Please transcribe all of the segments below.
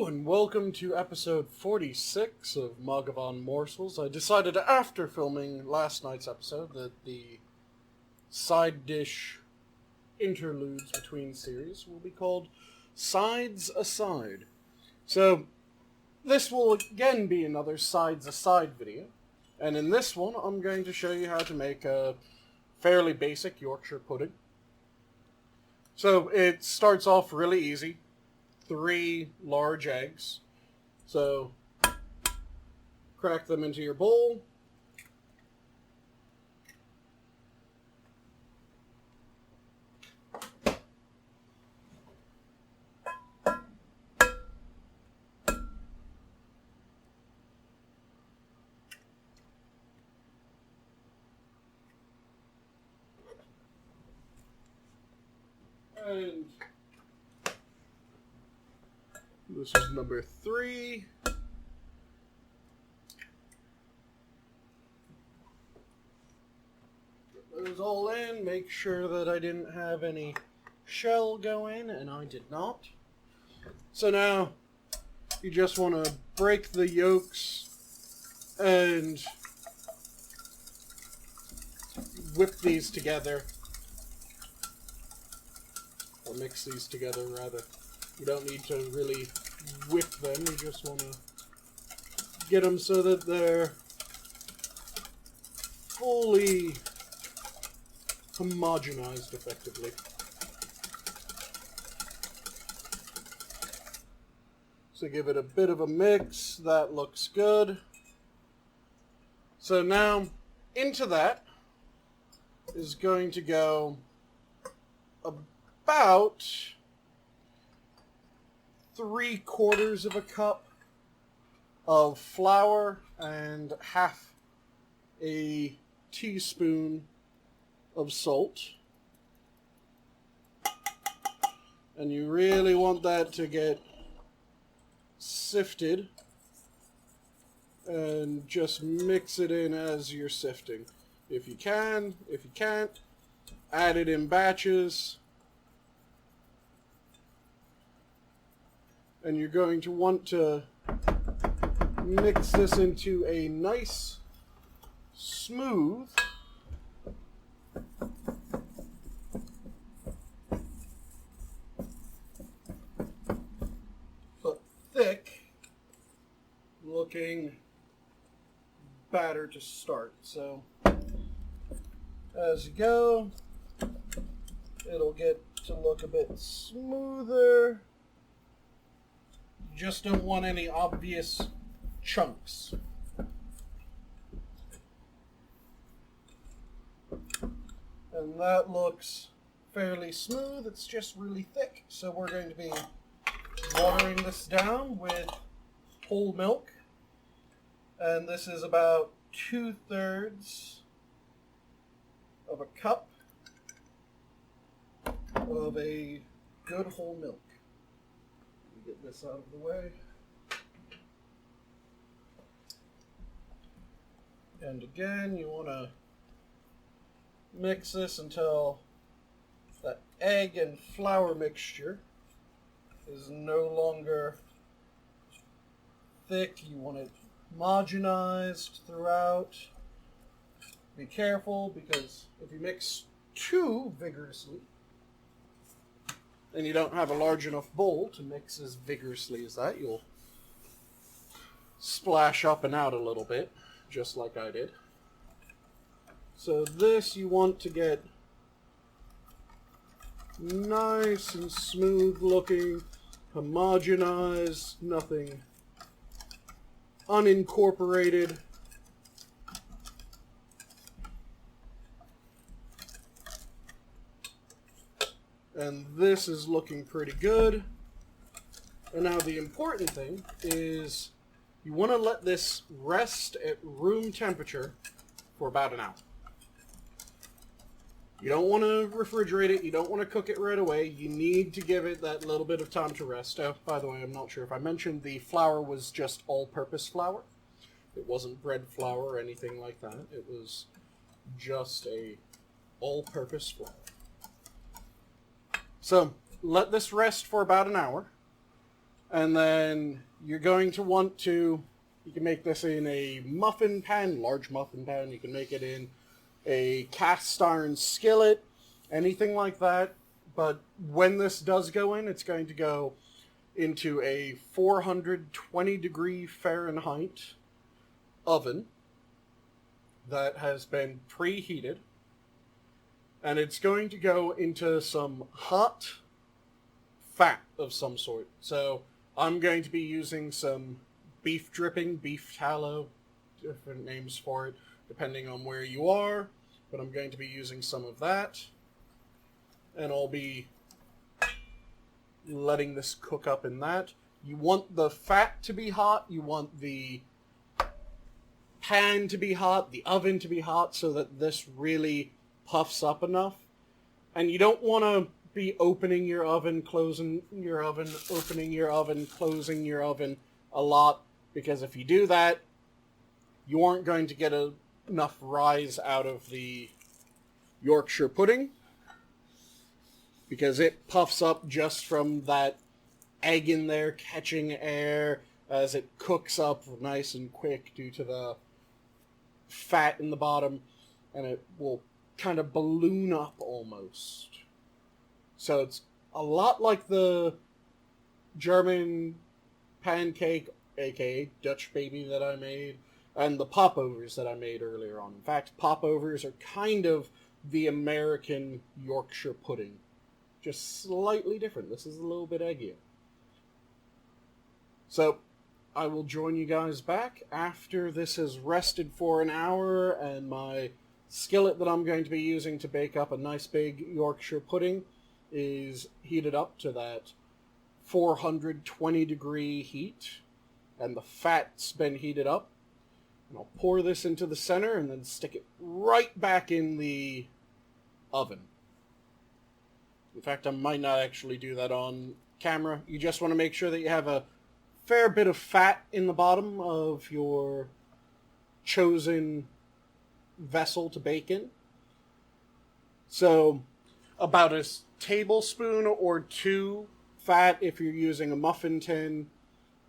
Hello and welcome to episode 46 of Mathghamhain Morsels. I decided after filming last night's episode that the side dish interludes between series will be called Sides Aside. So this will again be another Sides Aside video, and in this one I'm going to show you how to make a fairly basic Yorkshire pudding. So it starts off really easy. 3 large eggs. So crack them into your bowl. And this is number 3. Put those all in. Make sure that I didn't have any shell go in, and I did not. So now you just want to break the yolks and whip these together. Or mix these together, rather. You don't need to really whip them, you just want to get them so that they're fully homogenized effectively. So give it a bit of a mix, that looks good. So now into that is going to go about 3/4 of a cup of flour and half a teaspoon of salt. And you really want that to get sifted, and just mix it in as you're sifting. If you can, if you can't, add it in batches. And you're going to want to mix this into a nice, smooth, but thick looking batter to start. So as you go, it'll get to look a bit smoother. You just don't want any obvious chunks. And that looks fairly smooth. It's just really thick. So we're going to be watering this down with whole milk. And this is about 2/3 of a cup of a good whole milk. Get this out of the way. And again, you want to mix this until the egg and flour mixture is no longer thick. You want it homogenized throughout. Be careful, because if you mix too vigorously, and you don't have a large enough bowl to mix as vigorously as that, you'll splash up and out a little bit, just like I did. So this you want to get nice and smooth looking, homogenized, nothing unincorporated. And this is looking pretty good. And now the important thing is you want to let this rest at room temperature for about an hour. You don't want to refrigerate it. You don't want to cook it right away. You need to give it that little bit of time to rest. Oh, by the way, I'm not sure if I mentioned the flour was just all-purpose flour. It wasn't bread flour or anything like that. It was just a all-purpose flour. So let this rest for about an hour, And then you're going to want to, you can make this in a muffin pan, large muffin pan. You can make it in a cast iron skillet, anything like that. But when this does go in, it's going to go into a 420 degree Fahrenheit oven that has been preheated. And it's going to go into some hot fat of some sort. So I'm going to be using some beef dripping, beef tallow, different names for it, depending on where you are. But I'm going to be using some of that. And I'll be letting this cook up in that. You want the fat to be hot. You want the pan to be hot, the oven to be hot, so that this really puffs up enough. And you don't want to be opening your oven, closing your oven, opening your oven, closing your oven a lot, because if you do that, you aren't going to get enough rise out of the Yorkshire pudding, because it puffs up just from that egg in there catching air as it cooks up nice and quick due to the fat in the bottom, and it will kind of balloon up almost. So it's a lot like the German pancake, aka Dutch baby, that I made, and the popovers that I made earlier on. In fact, popovers are kind of the American Yorkshire pudding, just slightly different. This is a little bit eggier. So I will join you guys back after this has rested for an hour and my skillet that I'm going to be using to bake up a nice big Yorkshire pudding is heated up to that 420 degree heat, and the fat's been heated up. And I'll pour this into the center and then stick it right back in the oven. In fact, I might not actually do that on camera. You just want to make sure that you have a fair bit of fat in the bottom of your chosen vessel to bake in. So about a tablespoon or two fat, if you're using a muffin tin,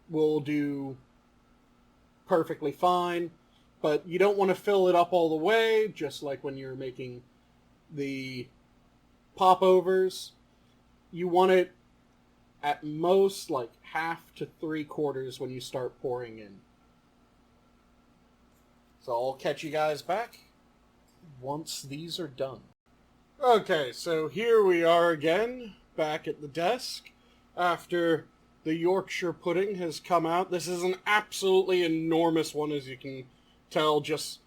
will do perfectly fine. But you don't want to fill it up all the way, just like when you're making the popovers. You want it at most like half to 3/4 when you start pouring in. So I'll catch you guys back once these are done. Okay, so here we are again, back at the desk, after the Yorkshire pudding has come out. This is an absolutely enormous one, as you can tell. Just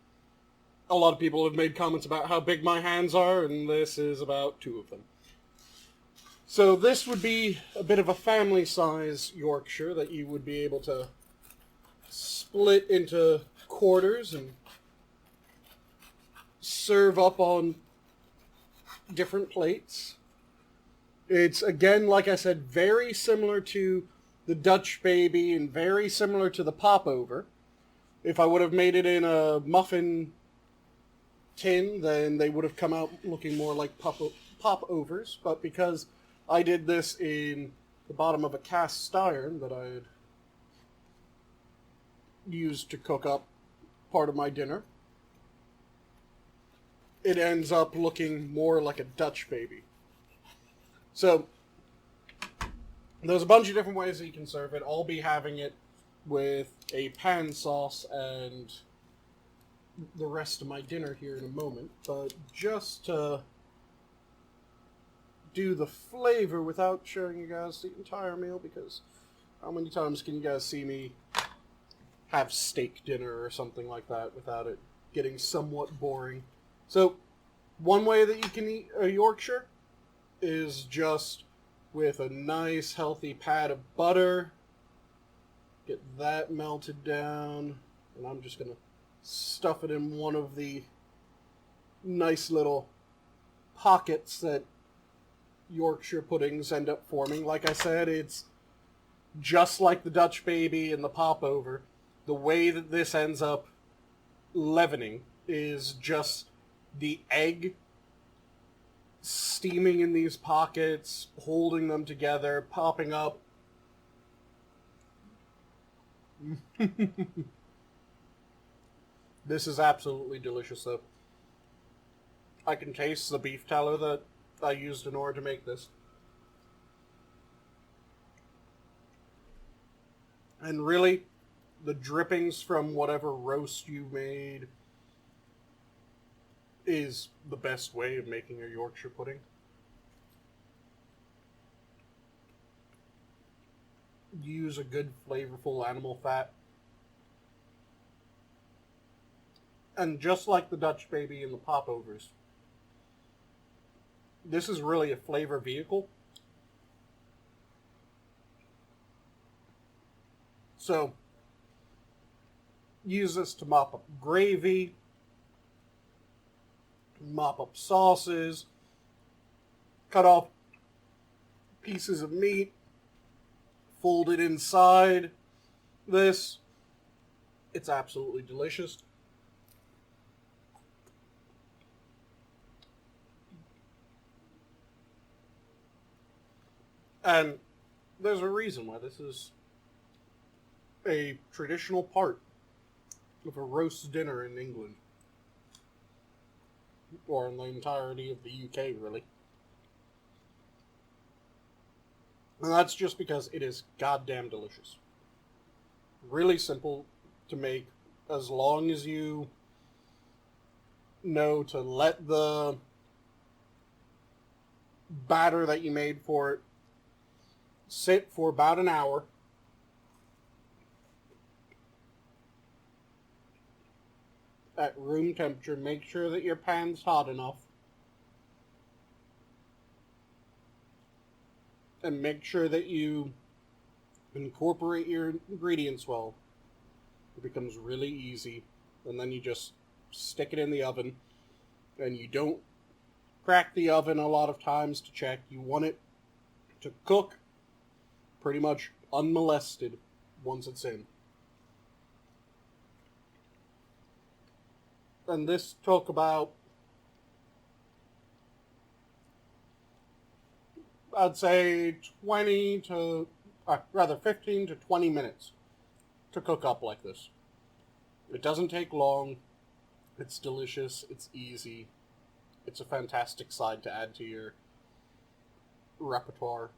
a lot of people have made comments about how big my hands are, and this is about 2 of them. So this would be a bit of a family size Yorkshire that you would be able to split into quarters and serve up on different plates. It's, again, like I said, very similar to the Dutch baby and very similar to the popover. If I would have made it in a muffin tin, then they would have come out looking more like popovers. But because I did this in the bottom of a cast iron that I had used to cook up part of my dinner, it ends up looking more like a Dutch baby. So there's a bunch of different ways that you can serve it. I'll be having it with a pan sauce and the rest of my dinner here in a moment. But just to do the flavor without showing you guys the entire meal, because how many times can you guys see me have steak dinner or something like that without it getting somewhat boring? So one way that you can eat a Yorkshire is just with a nice healthy pat of butter. Get that melted down, and I'm just going to stuff it in one of the nice little pockets that Yorkshire puddings end up forming. Like I said, it's just like the Dutch baby and the popover. The way that this ends up leavening is just the egg steaming in these pockets, holding them together, popping up, This is absolutely delicious, though. I can taste the beef tallow that I used in order to make this. And really, the drippings from whatever roast you made is the best way of making a Yorkshire pudding. Use a good flavorful animal fat. And just like the Dutch baby and the popovers, this is really a flavor vehicle. So, use this to mop up gravy, mop up sauces, cut off pieces of meat, fold it inside this. It's absolutely delicious. And there's a reason why this is a traditional part of a roast dinner in England. Or in the entirety of the UK, really. And that's just because it is goddamn delicious. Really simple to make, as long as you know to let the batter that you made for it sit for about an hour. At room temperature. Make sure that your pan's hot enough. And make sure that you incorporate your ingredients well. It becomes really easy. And then you just stick it in the oven. And you don't crack the oven a lot of times to check. You want it to cook pretty much unmolested once it's in. And this took about, I'd say 15 to 20 minutes to cook up like this. It doesn't take long. It's delicious. It's easy. It's a fantastic side to add to your repertoire.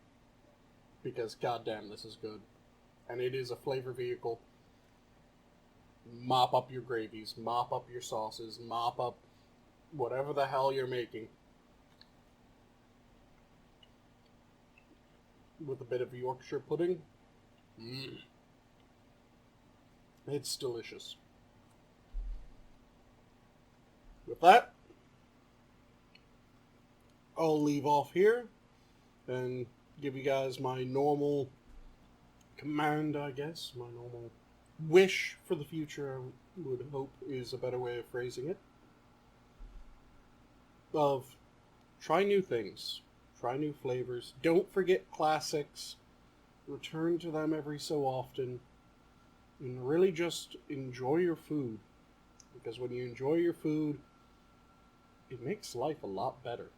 Because goddamn, this is good. And it is a flavor vehicle. Mop up your gravies, mop up your sauces, mop up whatever the hell you're making. With a bit of Yorkshire pudding. It's delicious. With that, I'll leave off here and give you guys my normal command, I guess. My normal wish for the future, I would hope is a better way of phrasing it. Of try new things. Try new flavors. Don't forget classics. Return to them every so often. And really just enjoy your food. Because when you enjoy your food, it makes life a lot better.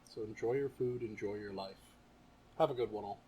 So enjoy your food, enjoy your life. Have a good one all.